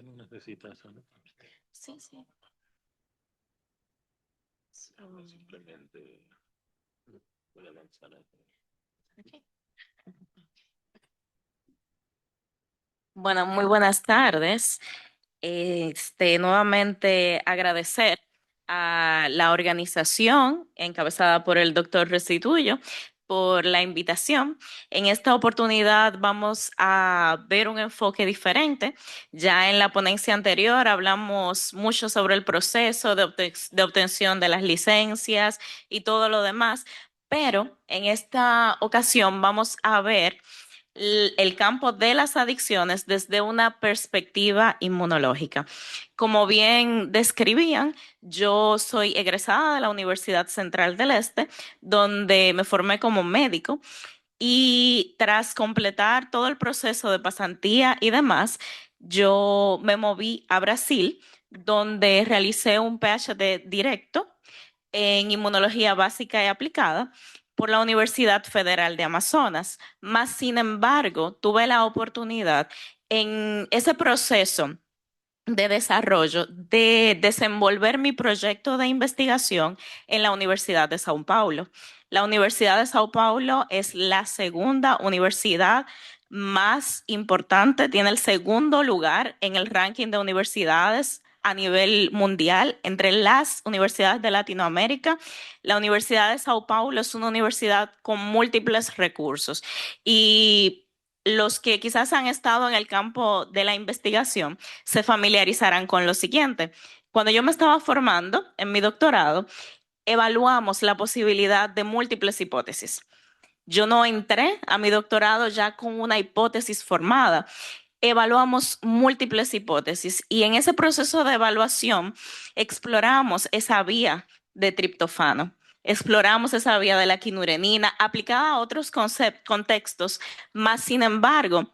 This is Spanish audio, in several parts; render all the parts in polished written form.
no necesitas eso, ¿no? Sí, sí. Simplemente voy a lanzar algo. Ok. Bueno, muy buenas tardes. Nuevamente agradecer a la organización encabezada por el doctor Restituyo por la invitación. En esta oportunidad vamos a ver un enfoque diferente. Ya en la ponencia anterior hablamos mucho sobre el proceso de obtención de las licencias y todo lo demás, pero en esta ocasión vamos a ver el campo de las adicciones desde una perspectiva inmunológica. Como bien describían, yo soy egresada de la Universidad Central del Este, donde me formé como médico y tras completar todo el proceso de pasantía y demás, yo me moví a Brasil, donde realicé un PhD directo en inmunología básica y aplicada por la Universidad Federal de Amazonas. Más sin embargo, tuve la oportunidad en ese proceso de desarrollo de desenvolver mi proyecto de investigación en la Universidad de Sao Paulo. La Universidad de Sao Paulo es la segunda universidad más importante, tiene el segundo lugar en el ranking de universidades a nivel mundial entre las universidades de Latinoamérica. La Universidad de Sao Paulo es una universidad con múltiples recursos y los que quizás han estado en el campo de la investigación se familiarizarán con lo siguiente. Cuando yo me estaba formando en mi doctorado, evaluamos la posibilidad de múltiples hipótesis. Yo no entré a mi doctorado ya con una hipótesis formada. Evaluamos múltiples hipótesis y en ese proceso de evaluación exploramos esa vía de triptofano. Exploramos esa vía de la quinurenina aplicada a otros contextos, más sin embargo,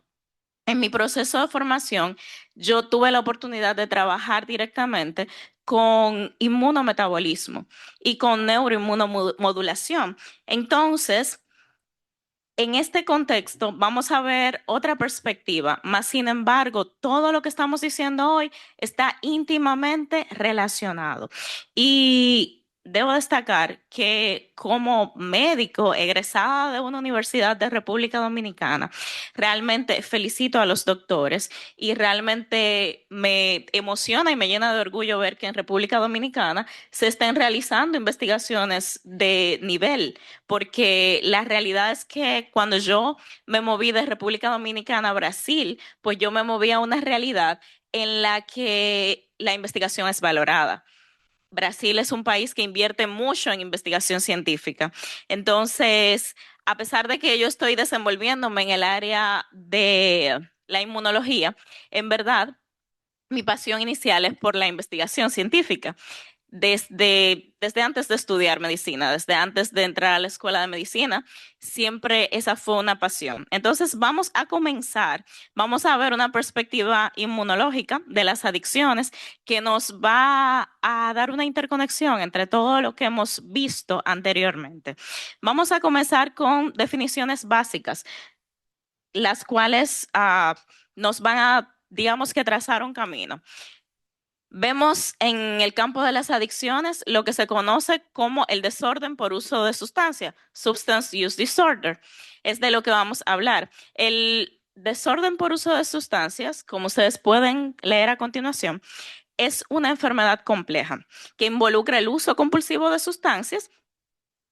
en mi proceso de formación, yo tuve la oportunidad de trabajar directamente con inmunometabolismo y con neuroinmunomodulación. Entonces, en este contexto, vamos a ver otra perspectiva, más sin embargo, todo lo que estamos diciendo hoy está íntimamente relacionado. Y debo destacar que como médico egresada de una universidad de República Dominicana, realmente felicito a los doctores y realmente me emociona y me llena de orgullo ver que en República Dominicana se estén realizando investigaciones de nivel porque la realidad es que cuando yo me moví de República Dominicana a Brasil, pues yo me moví a una realidad en la que la investigación es valorada. Brasil es un país que invierte mucho en investigación científica. Entonces, a pesar de que yo estoy desenvolviéndome en el área de la inmunología, en verdad, mi pasión inicial es por la investigación científica desde antes de estudiar medicina, desde antes de entrar a la escuela de medicina, siempre esa fue una pasión. Entonces vamos a comenzar, vamos a ver una perspectiva inmunológica de las adicciones que nos va a dar una interconexión entre todo lo que hemos visto anteriormente. Vamos a comenzar con definiciones básicas, las cuales nos van a, digamos que trazar un camino. Vemos en el campo de las adicciones lo que se conoce como el desorden por uso de sustancia, substance use disorder. Es de lo que vamos a hablar. El desorden por uso de sustancias, como ustedes pueden leer a continuación, es una enfermedad compleja que involucra el uso compulsivo de sustancias,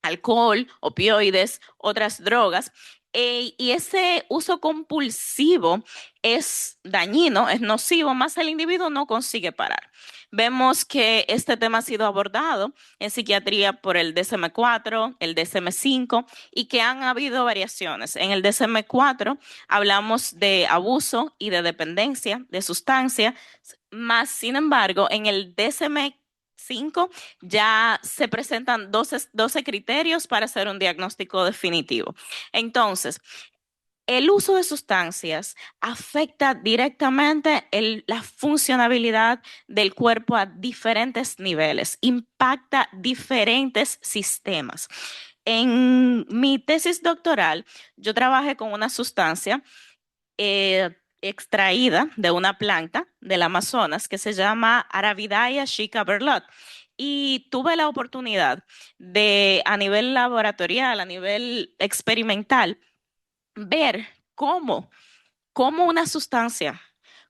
alcohol, opioides, otras drogas. Y ese uso compulsivo es dañino, es nocivo, más el individuo no consigue parar. Vemos que este tema ha sido abordado en psiquiatría por el DSM-4, el DSM-5 y que han habido variaciones. En el DSM-4 hablamos de abuso y de dependencia de sustancia, más sin embargo, en el DSM-5 ya se presentan 12 criterios para hacer un diagnóstico definitivo. Entonces, el uso de sustancias afecta directamente la funcionabilidad del cuerpo a diferentes niveles, impacta diferentes sistemas. En mi tesis doctoral, yo trabajé con una sustancia extraída de una planta del Amazonas que se llama Arabidaia chica berlot. Y tuve la oportunidad de, a nivel laboratorial, a nivel experimental, ver cómo una sustancia,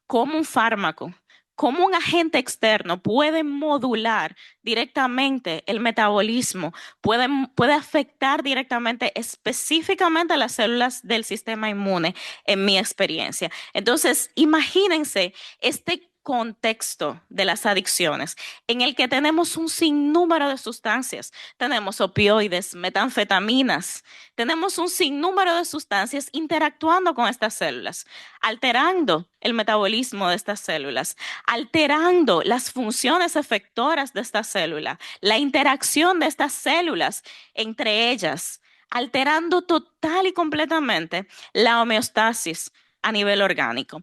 cómo un fármaco, cómo un agente externo puede modular directamente el metabolismo, puede afectar directamente, específicamente las células del sistema inmune, en mi experiencia. Entonces, imagínense este contexto de las adicciones en el que tenemos un sinnúmero de sustancias. Tenemos opioides, metanfetaminas, tenemos un sinnúmero de sustancias interactuando con estas células, alterando el metabolismo de estas células, alterando las funciones efectoras de esta célula, la interacción de estas células entre ellas, alterando total y completamente la homeostasis a nivel orgánico.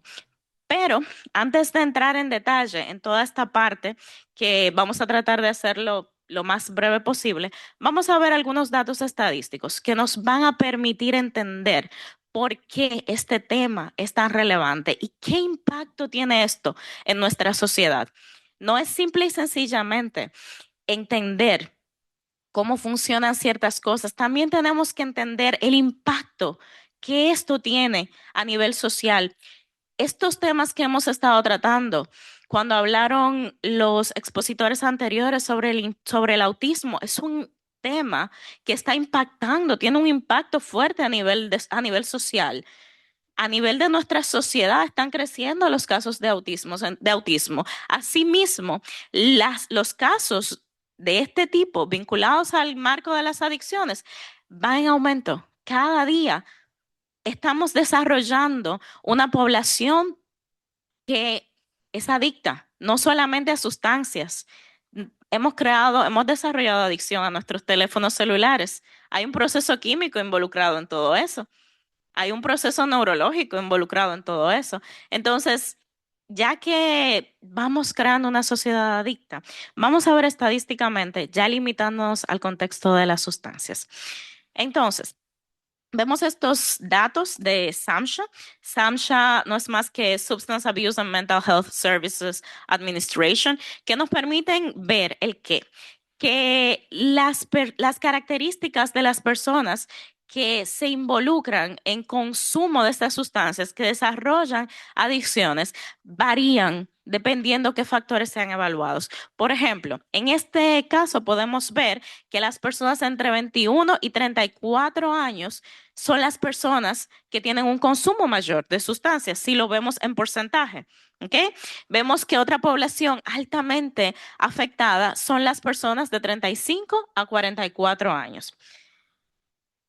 Pero antes de entrar en detalle en toda esta parte, que vamos a tratar de hacerlo lo más breve posible, vamos a ver algunos datos estadísticos que nos van a permitir entender por qué este tema es tan relevante y qué impacto tiene esto en nuestra sociedad. No es simple y sencillamente entender cómo funcionan ciertas cosas, también tenemos que entender el impacto que esto tiene a nivel social. Estos temas que hemos estado tratando, cuando hablaron los expositores anteriores sobre sobre el autismo, es un tema que está impactando, tiene un impacto fuerte a nivel, a nivel social. A nivel de nuestra sociedad están creciendo los casos de autismo, de autismo. Asimismo, los casos de este tipo vinculados al marco de las adicciones van en aumento. Cada día estamos desarrollando una población que es adicta, no solamente a sustancias. Hemos desarrollado adicción a nuestros teléfonos celulares. Hay un proceso químico involucrado en todo eso. Hay un proceso neurológico involucrado en todo eso. Entonces, ya que vamos creando una sociedad adicta, vamos a ver estadísticamente, ya limitándonos al contexto de las sustancias. Entonces, vemos estos datos de SAMHSA. SAMHSA no es más que Substance Abuse and Mental Health Services Administration, que nos permiten ver el qué, que las características de las personas que se involucran en consumo de estas sustancias, que desarrollan adicciones, varían dependiendo qué factores sean evaluados. Por ejemplo, en este caso podemos ver que las personas entre 21 y 34 años son las personas que tienen un consumo mayor de sustancias, si lo vemos en porcentaje. ¿Ok? Vemos que otra población altamente afectada son las personas de 35 a 44 años.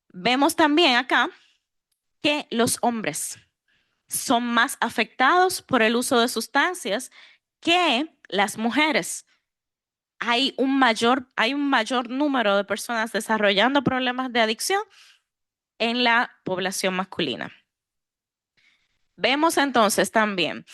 Vemos también acá que los hombres son más afectados por el uso de sustancias que las mujeres. Hay un mayor número de personas desarrollando problemas de adicción en la población masculina. Vemos entonces también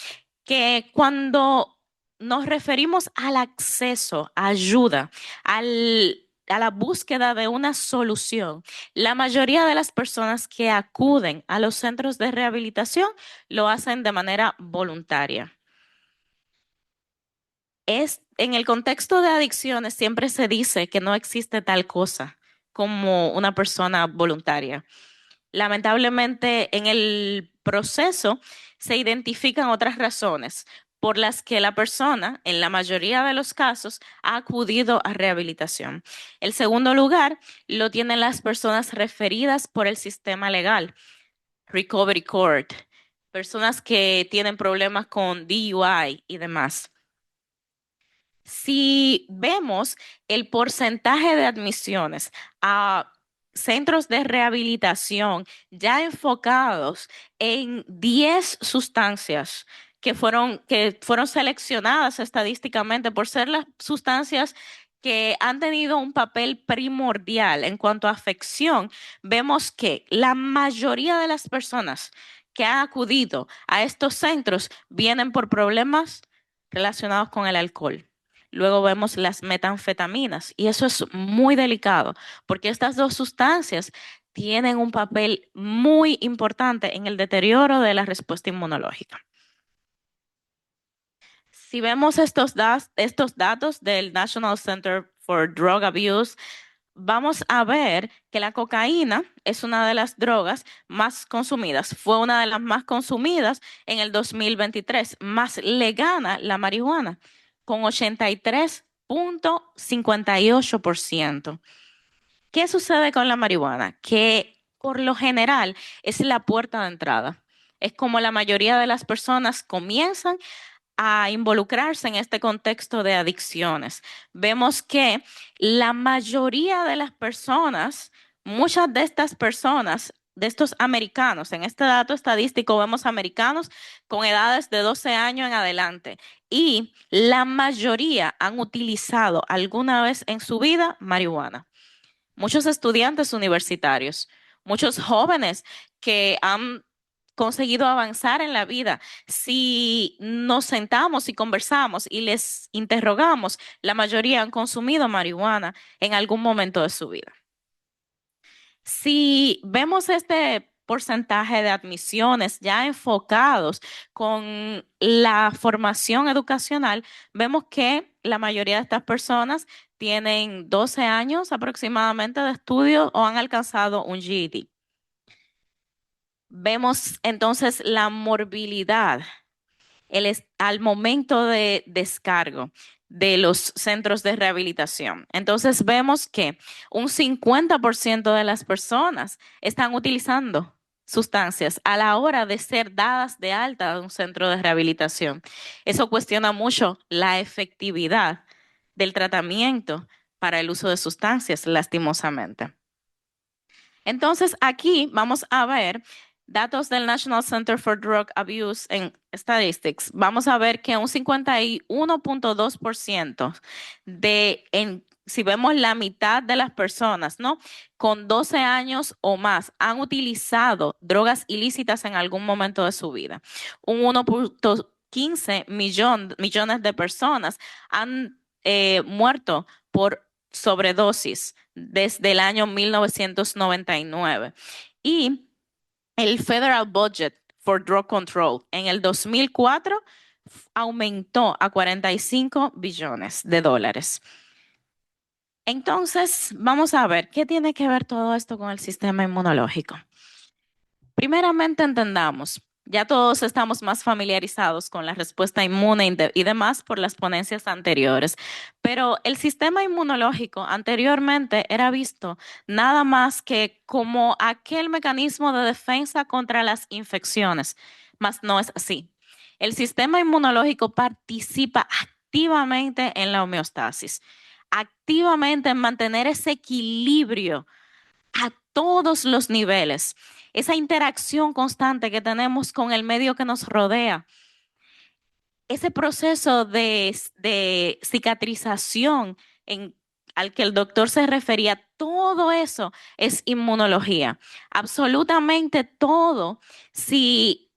que cuando nos referimos al acceso a ayuda, a la búsqueda de una solución, la mayoría de las personas que acuden a los centros de rehabilitación lo hacen de manera voluntaria. En el contexto de adicciones siempre se dice que no existe tal cosa como una persona voluntaria. Lamentablemente, en el proceso se identifican otras razones por las que la persona, en la mayoría de los casos, ha acudido a rehabilitación. El segundo lugar lo tienen las personas referidas por el sistema legal, Recovery Court, personas que tienen problemas con DUI y demás. Si vemos el porcentaje de admisiones a centros de rehabilitación ya enfocados en 10 sustancias que fueron seleccionadas estadísticamente por ser las sustancias que han tenido un papel primordial en cuanto a afección, vemos que la mayoría de las personas que han acudido a estos centros vienen por problemas relacionados con el alcohol. Luego vemos las metanfetaminas y eso es muy delicado porque estas dos sustancias tienen un papel muy importante en el deterioro de la respuesta inmunológica. Si vemos estos datos del National Center for Drug Abuse, vamos a ver que la cocaína es una de las drogas más consumidas. Fue una de las más consumidas en el 2023. Más le gana la marihuana con 83,58%. ¿Qué sucede con la marihuana? Que por lo general es la puerta de entrada. Es como la mayoría de las personas comienzan a involucrarse en este contexto de adicciones. Vemos que la mayoría de las personas, muchas de estas personas, de estos americanos, en este dato estadístico vemos americanos con edades de 12 años en adelante y la mayoría han utilizado alguna vez en su vida marihuana. Muchos estudiantes universitarios, muchos jóvenes que han conseguido avanzar en la vida. Si nos sentamos y conversamos y les interrogamos, la mayoría han consumido marihuana en algún momento de su vida. Si vemos este porcentaje de admisiones ya enfocados con la formación educacional, vemos que la mayoría de estas personas tienen 12 años aproximadamente de estudio o han alcanzado un GED. Vemos entonces la morbilidad al momento de descargo de los centros de rehabilitación. Entonces vemos que un 50% de las personas están utilizando sustancias a la hora de ser dadas de alta de un centro de rehabilitación. Eso cuestiona mucho la efectividad del tratamiento para el uso de sustancias, lastimosamente. Entonces, aquí vamos a ver datos del National Center for Drug Abuse en Statistics. Vamos a ver que un 51,2% si vemos la mitad de las personas, ¿no? Con 12 años o más han utilizado drogas ilícitas en algún momento de su vida. Un 1,15 millones de personas han muerto por sobredosis desde el año 1999. Y el Federal Budget for Drug Control en el 2004 aumentó a 45 billones de dólares. Entonces, vamos a ver, ¿qué tiene que ver todo esto con el sistema inmunológico? Primeramente entendamos, ya todos estamos más familiarizados con la respuesta inmune y demás por las ponencias anteriores, pero el sistema inmunológico anteriormente era visto nada más que como aquel mecanismo de defensa contra las infecciones, mas no es así. El sistema inmunológico participa activamente en la homeostasis, activamente en mantener ese equilibrio a todos los niveles, esa interacción constante que tenemos con el medio que nos rodea, ese proceso de cicatrización al que el doctor se refería, todo eso es inmunología. Absolutamente todo, si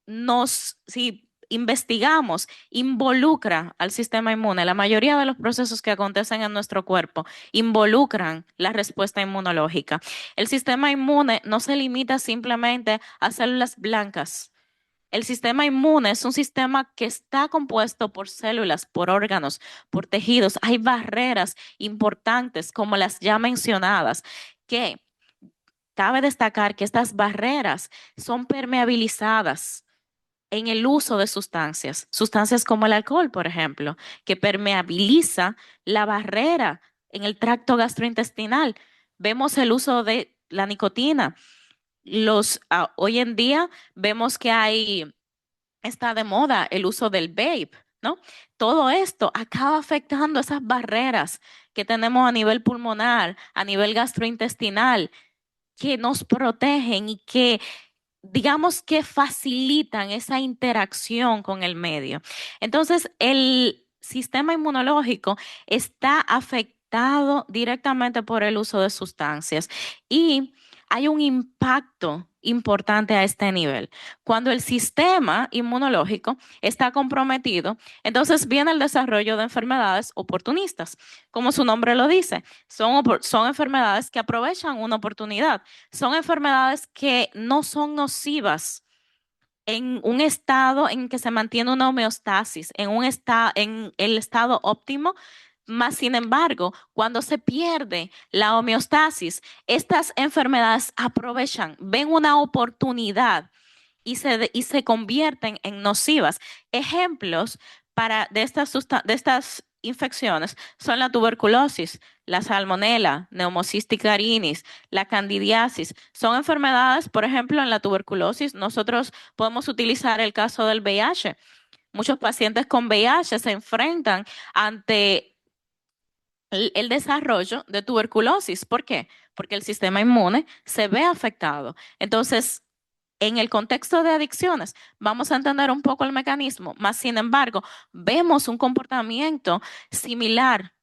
investigamos, involucra al sistema inmune. La mayoría de los procesos que acontecen en nuestro cuerpo involucran la respuesta inmunológica. El sistema inmune no se limita simplemente a células blancas. El sistema inmune es un sistema que está compuesto por células, por órganos, por tejidos. Hay barreras importantes, como las ya mencionadas, que cabe destacar que estas barreras son permeabilizadas en el uso de sustancias como el alcohol, por ejemplo, que permeabiliza la barrera en el tracto gastrointestinal. Vemos el uso de la nicotina. Hoy en día vemos que está de moda el uso del vape, ¿no? Todo esto acaba afectando esas barreras que tenemos a nivel pulmonar, a nivel gastrointestinal, que nos protegen y que digamos que facilitan esa interacción con el medio. Entonces, el sistema inmunológico está afectado directamente por el uso de sustancias y hay un impacto importante a este nivel. Cuando el sistema inmunológico está comprometido, entonces viene el desarrollo de enfermedades oportunistas. Como su nombre lo dice, son enfermedades que aprovechan una oportunidad. Son enfermedades que no son nocivas en un estado en que se mantiene una homeostasis, en el estado óptimo. Más sin embargo, cuando se pierde la homeostasis, estas enfermedades aprovechan, ven una oportunidad y se convierten en nocivas. Ejemplos de estas infecciones son la tuberculosis, la salmonela, Pneumocystis carinii, la candidiasis. Son enfermedades, por ejemplo, en la tuberculosis, nosotros podemos utilizar el caso del VIH. Muchos pacientes con VIH se enfrentan ante el desarrollo de tuberculosis. ¿Por qué? Porque el sistema inmune se ve afectado. Entonces, en el contexto de adicciones, vamos a entender un poco el mecanismo, más sin embargo, vemos un comportamiento similar.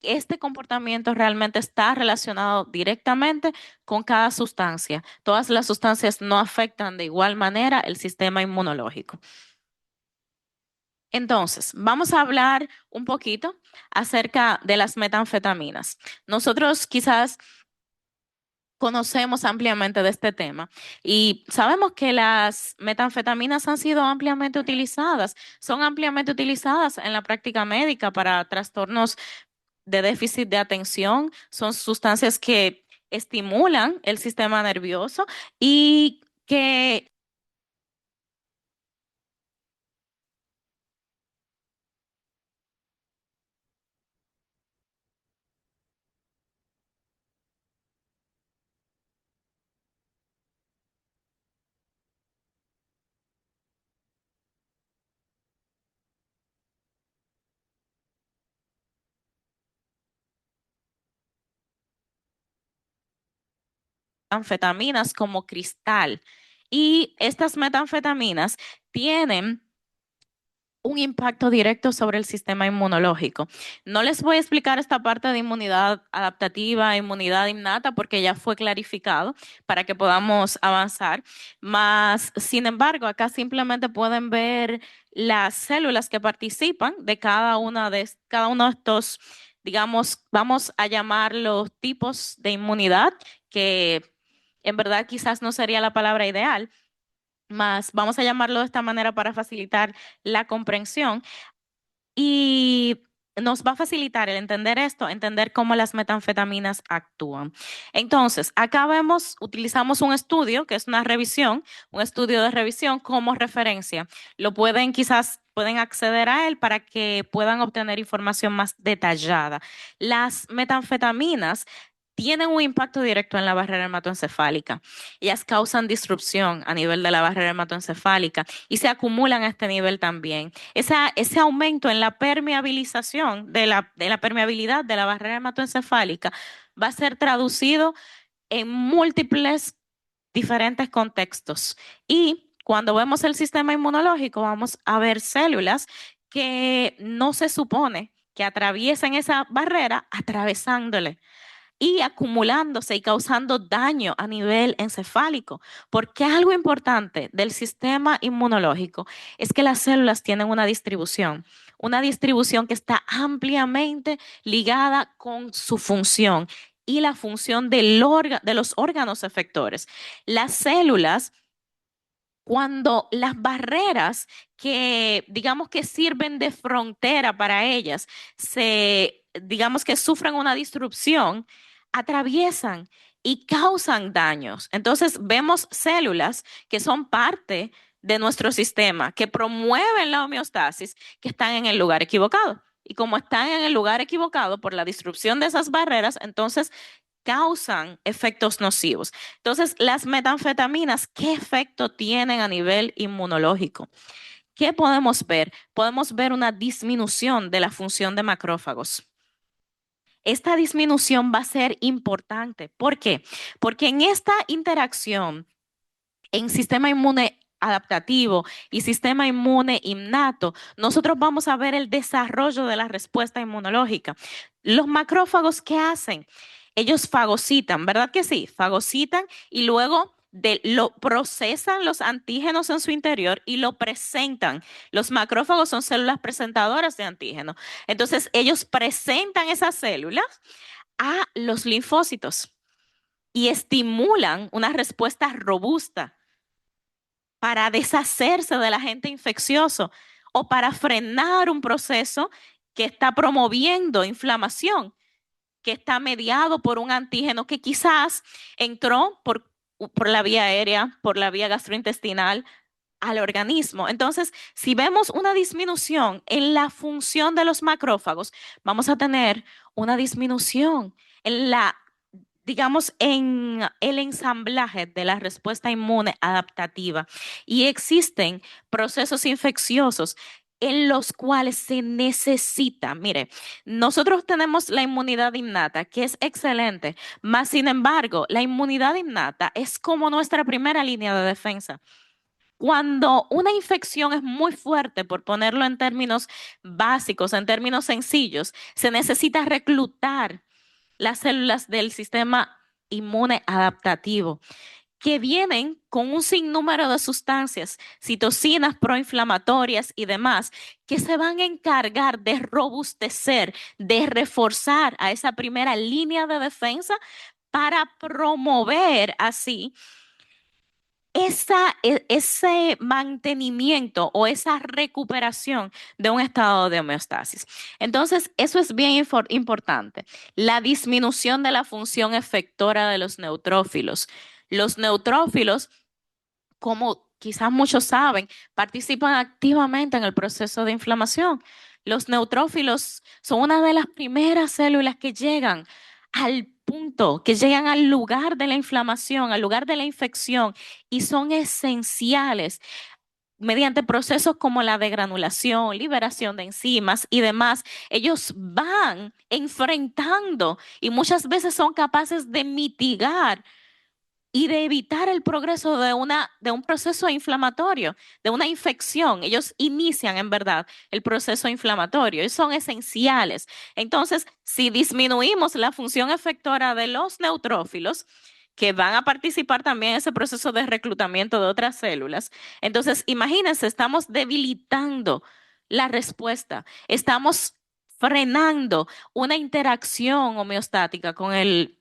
Este comportamiento realmente está relacionado directamente con cada sustancia. Todas las sustancias no afectan de igual manera el sistema inmunológico. Entonces, vamos a hablar un poquito acerca de las metanfetaminas. Nosotros quizás conocemos ampliamente de este tema y sabemos que las metanfetaminas han sido ampliamente utilizadas, son ampliamente utilizadas en la práctica médica para trastornos de déficit de atención, son sustancias que estimulan el sistema nervioso y que anfetaminas como cristal. Y estas metanfetaminas tienen un impacto directo sobre el sistema inmunológico. No les voy a explicar esta parte de inmunidad adaptativa, inmunidad innata, porque ya fue clarificado para que podamos avanzar. Más, sin embargo, acá simplemente pueden ver las células que participan de cada uno de estos, digamos, vamos a llamarlos tipos de inmunidad, que en verdad quizás no sería la palabra ideal, más vamos a llamarlo de esta manera para facilitar la comprensión y nos va a facilitar el entender esto, entender cómo las metanfetaminas actúan. Entonces, acá vemos, utilizamos un estudio que es una revisión, un estudio de revisión como referencia. Lo pueden pueden acceder a él para que puedan obtener información más detallada. Las metanfetaminas tienen un impacto directo en la barrera hematoencefálica. Ellas causan disrupción a nivel de la barrera hematoencefálica y se acumulan a este nivel también. Ese aumento en la permeabilización de la permeabilidad de la barrera hematoencefálica va a ser traducido en múltiples diferentes contextos. Y cuando vemos el sistema inmunológico, vamos a ver células que no se supone que atraviesen esa barrera atravesándole y acumulándose y causando daño a nivel encefálico. Porque algo importante del sistema inmunológico es que las células tienen una distribución que está ampliamente ligada con su función y la función de los órganos efectores. Las células, cuando las barreras que digamos que sirven de frontera para ellas, digamos que sufren una disrupción, atraviesan y causan daños. Entonces vemos células que son parte de nuestro sistema, que promueven la homeostasis, que están en el lugar equivocado. Y como están en el lugar equivocado por la disrupción de esas barreras, entonces causan efectos nocivos. Entonces, las metanfetaminas, ¿qué efecto tienen a nivel inmunológico? ¿Qué podemos ver? Podemos ver una disminución de la función de macrófagos. Esta disminución va a ser importante. ¿Por qué? Porque en esta interacción en sistema inmune adaptativo y sistema inmune innato, nosotros vamos a ver el desarrollo de la respuesta inmunológica. Los macrófagos, ¿qué hacen? ellos fagocitan, ¿verdad que sí? Fagocitan y luego lo procesan los antígenos en su interior y lo presentan. Los macrófagos son células presentadoras de antígenos. Entonces, ellos presentan esas células a los linfocitos y estimulan una respuesta robusta para deshacerse del agente infeccioso o para frenar un proceso que está promoviendo inflamación, que está mediado por un antígeno que quizás entró por la vía aérea, por la vía gastrointestinal al organismo. Entonces, si vemos una disminución en la función de los macrófagos, vamos a tener una disminución en la, digamos, en el ensamblaje de la respuesta inmune adaptativa. Y existen procesos infecciosos en los cuales se necesita, mire, nosotros tenemos la inmunidad innata, que es excelente, mas sin embargo, la inmunidad innata es como nuestra primera línea de defensa. Cuando una infección es muy fuerte, por ponerlo en términos básicos, en términos sencillos, se necesita reclutar las células del sistema inmune adaptativo, que vienen con un sinnúmero de sustancias, citocinas proinflamatorias y demás, que se van a encargar de robustecer, de reforzar a esa primera línea de defensa para promover así ese mantenimiento o esa recuperación de un estado de homeostasis. Entonces, eso es bien importante. La disminución de la función efectora de los neutrófilos. Los neutrófilos, como quizás muchos saben, participan activamente en el proceso de inflamación. Los neutrófilos son una de las primeras células que llegan al punto, que llegan al lugar de la inflamación, al lugar de la infección y son esenciales mediante procesos como la degranulación, liberación de enzimas y demás. Ellos van enfrentando y muchas veces son capaces de mitigar y de evitar el progreso de un proceso inflamatorio, de una infección. Ellos inician en verdad el proceso inflamatorio y son esenciales. Entonces, si disminuimos la función efectora de los neutrófilos, que van a participar también en ese proceso de reclutamiento de otras células, entonces imagínense, estamos debilitando la respuesta, estamos frenando una interacción homeostática con el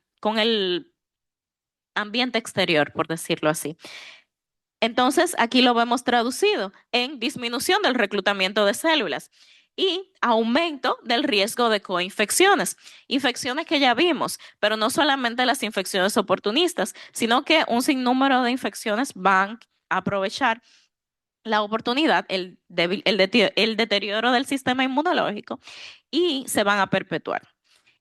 ambiente exterior, por decirlo así. Entonces, aquí lo vemos traducido en disminución del reclutamiento de células y aumento del riesgo de coinfecciones. Infecciones que ya vimos, pero no solamente las infecciones oportunistas, sino que un sinnúmero de infecciones van a aprovechar la oportunidad, el deterioro del sistema inmunológico y se van a perpetuar.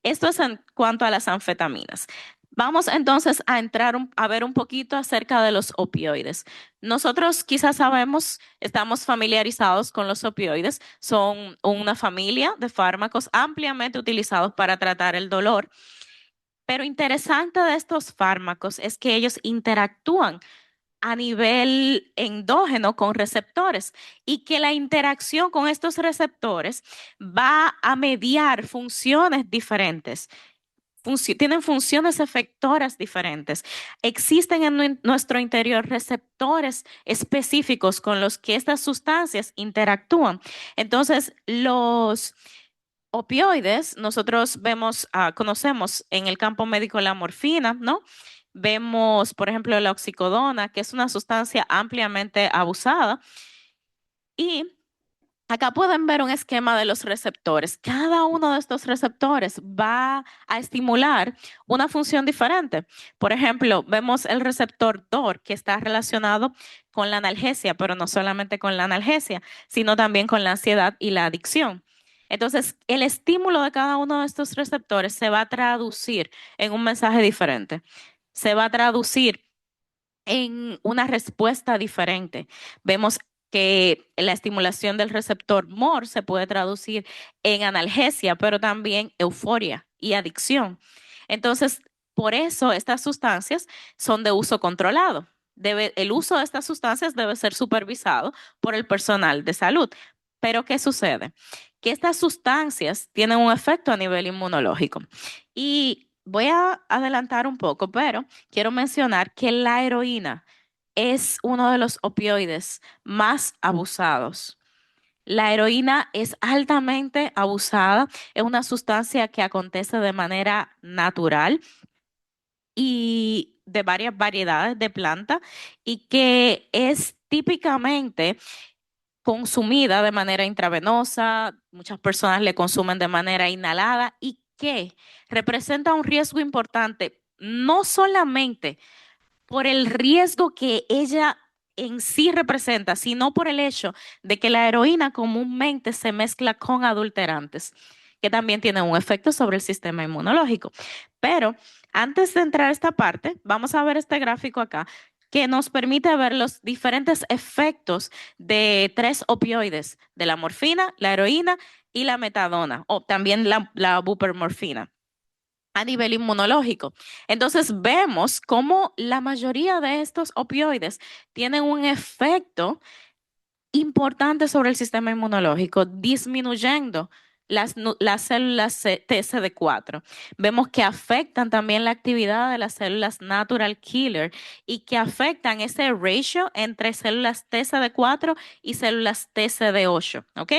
Esto es en cuanto a las anfetaminas. Vamos entonces a entrar a ver un poquito acerca de los opioides. Nosotros quizás sabemos, estamos familiarizados con los opioides. Son una familia de fármacos ampliamente utilizados para tratar el dolor. Pero interesante de estos fármacos es que ellos interactúan a nivel endógeno con receptores y que la interacción con estos receptores va a mediar funciones diferentes. Tienen funciones efectoras diferentes. Existen en nuestro interior receptores específicos con los que estas sustancias interactúan. Entonces, los opioides, nosotros vemos, conocemos en el campo médico la morfina, ¿no? Vemos, por ejemplo, la oxicodona, que es una sustancia ampliamente abusada. Y acá pueden ver un esquema de los receptores. Cada uno de estos receptores va a estimular una función diferente. Por ejemplo, vemos el receptor DOR, que está relacionado con la analgesia, pero no solamente con la analgesia, sino también con la ansiedad y la adicción. Entonces, el estímulo de cada uno de estos receptores se va a traducir en un mensaje diferente. Se va a traducir en una respuesta diferente. Vemos que la estimulación del receptor MOR se puede traducir en analgesia, pero también euforia y adicción. Entonces, por eso estas sustancias son de uso controlado. El uso de estas sustancias debe ser supervisado por el personal de salud. Pero ¿qué sucede? Que estas sustancias tienen un efecto a nivel inmunológico y voy a adelantar un poco, pero quiero mencionar que la heroína es uno de los opioides más abusados. La heroína es altamente abusada, es una sustancia que acontece de manera natural y de varias variedades de plantas y que es típicamente consumida de manera intravenosa, muchas personas le consumen de manera inhalada y que representa un riesgo importante, no solamente por el riesgo que ella en sí representa, sino por el hecho de que la heroína comúnmente se mezcla con adulterantes, que también tienen un efecto sobre el sistema inmunológico. Pero antes de entrar a esta parte, vamos a ver este gráfico acá que nos permite ver los diferentes efectos de tres opioides, de la morfina, la heroína y la metadona, o también la buprenorfina a nivel inmunológico. Entonces vemos cómo la mayoría de estos opioides tienen un efecto importante sobre el sistema inmunológico, disminuyendo las células TCD4. Vemos que afectan también la actividad de las células natural killer y que afectan ese ratio entre células TCD4 y células TCD8, ¿ok?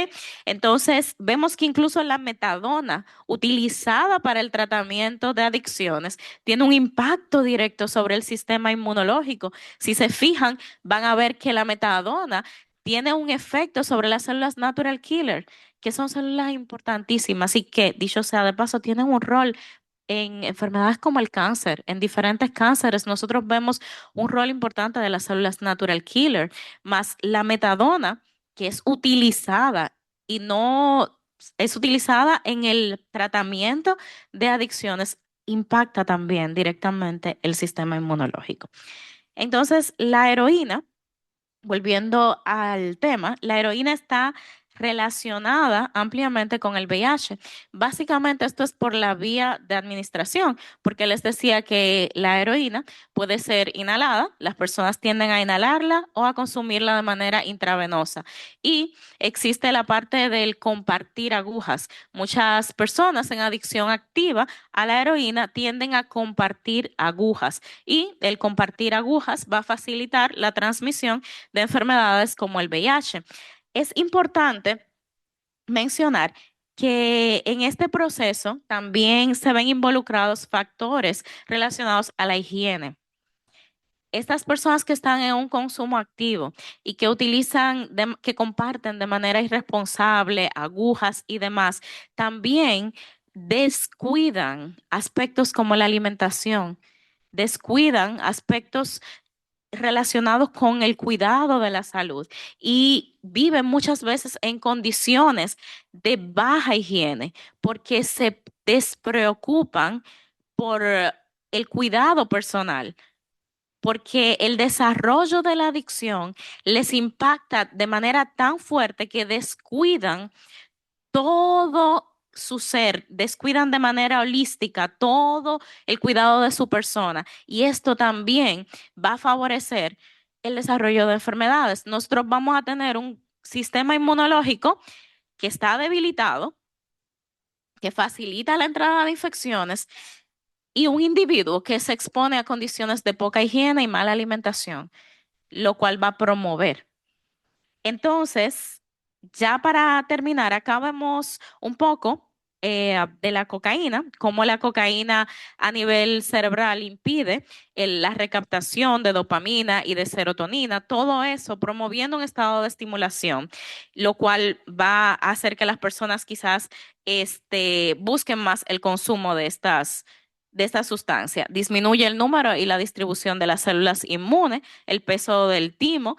Entonces, vemos que incluso la metadona utilizada para el tratamiento de adicciones tiene un impacto directo sobre el sistema inmunológico. Si se fijan, van a ver que la metadona tiene un efecto sobre las células natural killer, que son células importantísimas y que, dicho sea de paso, tienen un rol en enfermedades como el cáncer. En diferentes cánceres nosotros vemos un rol importante de las células natural killer, más la metadona, que es utilizada y no es utilizada en el tratamiento de adicciones, impacta también directamente el sistema inmunológico. Entonces, la heroína. Volviendo al tema, la heroína está relacionada ampliamente con el VIH. Básicamente esto es por la vía de administración, porque les decía que la heroína puede ser inhalada, las personas tienden a inhalarla o a consumirla de manera intravenosa. Y existe la parte del compartir agujas. Muchas personas en adicción activa a la heroína tienden a compartir agujas y el compartir agujas va a facilitar la transmisión de enfermedades como el VIH. Es importante mencionar que en este proceso también se ven involucrados factores relacionados a la higiene. Estas personas que están en un consumo activo y que que comparten de manera irresponsable agujas y demás, también descuidan aspectos como la alimentación, descuidan aspectos relacionados con el cuidado de la salud y viven muchas veces en condiciones de baja higiene porque se despreocupan por el cuidado personal, porque el desarrollo de la adicción les impacta de manera tan fuerte que descuidan todo su ser, descuidan de manera holística todo el cuidado de su persona y esto también va a favorecer el desarrollo de enfermedades. Nosotros vamos a tener un sistema inmunológico que está debilitado, que facilita la entrada de infecciones y un individuo que se expone a condiciones de poca higiene y mala alimentación, lo cual va a promover. Entonces, ya para terminar, acá vemos un poco de la cocaína, cómo la cocaína a nivel cerebral impide la recaptación de dopamina y de serotonina, todo eso promoviendo un estado de estimulación, lo cual va a hacer que las personas quizás busquen más el consumo de esta sustancia. Disminuye el número y la distribución de las células inmunes, el peso del timo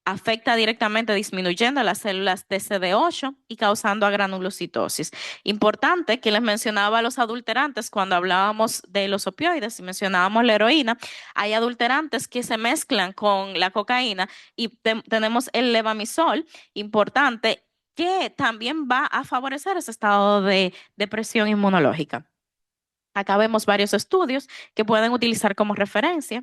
afecta directamente disminuyendo las células TCD8 y causando agranulocitosis. Importante que les mencionaba los adulterantes cuando hablábamos de los opioides y mencionábamos la heroína, hay adulterantes que se mezclan con la cocaína y tenemos el levamisol, importante, que también va a favorecer ese estado de depresión inmunológica. Acá vemos varios estudios que pueden utilizar como referencia.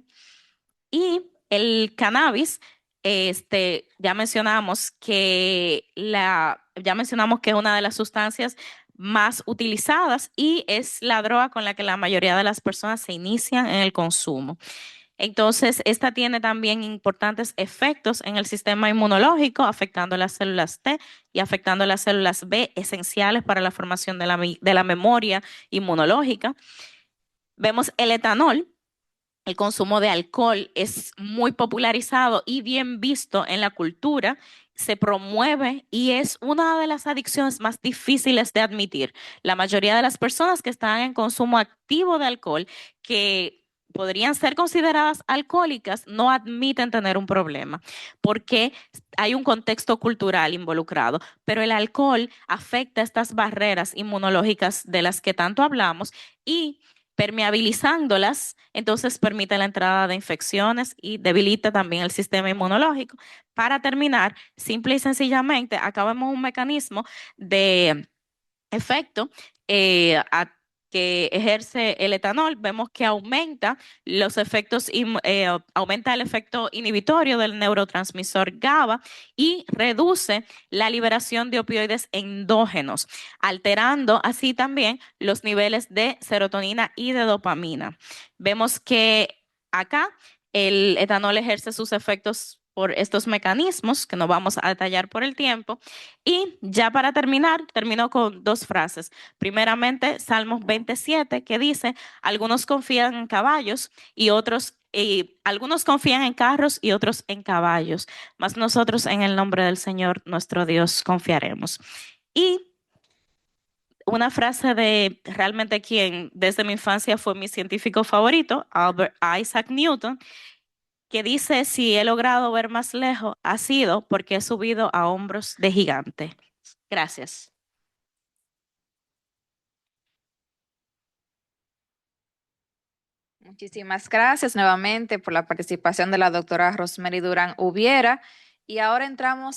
Y el cannabis, ya mencionamos que ya mencionamos que es una de las sustancias más utilizadas y es la droga con la que la mayoría de las personas se inician en el consumo. Entonces, esta tiene también importantes efectos en el sistema inmunológico, afectando las células T y afectando las células B, esenciales para la formación de la memoria inmunológica. Vemos el etanol. El consumo de alcohol es muy popularizado y bien visto en la cultura, se promueve y es una de las adicciones más difíciles de admitir. La mayoría de las personas que están en consumo activo de alcohol, que podrían ser consideradas alcohólicas, no admiten tener un problema porque hay un contexto cultural involucrado, pero el alcohol afecta estas barreras inmunológicas de las que tanto hablamos y permeabilizándolas, entonces permite la entrada de infecciones y debilita también el sistema inmunológico. Para terminar, simple y sencillamente, acá vemos un mecanismo de efecto que ejerce el etanol. Vemos que aumenta los efectos, aumenta el efecto inhibitorio del neurotransmisor GABA y reduce la liberación de opioides endógenos, alterando así también los niveles de serotonina y de dopamina. Vemos que acá el etanol ejerce sus efectos por estos mecanismos que no vamos a detallar por el tiempo. Y ya para terminar, termino con dos frases. Primeramente, Salmos 27, que dice, algunos confían en caballos y algunos confían en carros y otros en caballos, mas nosotros en el nombre del Señor nuestro Dios confiaremos. Y una frase de realmente quien desde mi infancia fue mi científico favorito, Albert Isaac Newton, que dice, si he logrado ver más lejos, ha sido porque he subido a hombros de gigante. Gracias. Muchísimas gracias nuevamente por la participación de la doctora Rosemary Durán Hubiera. Y ahora entramos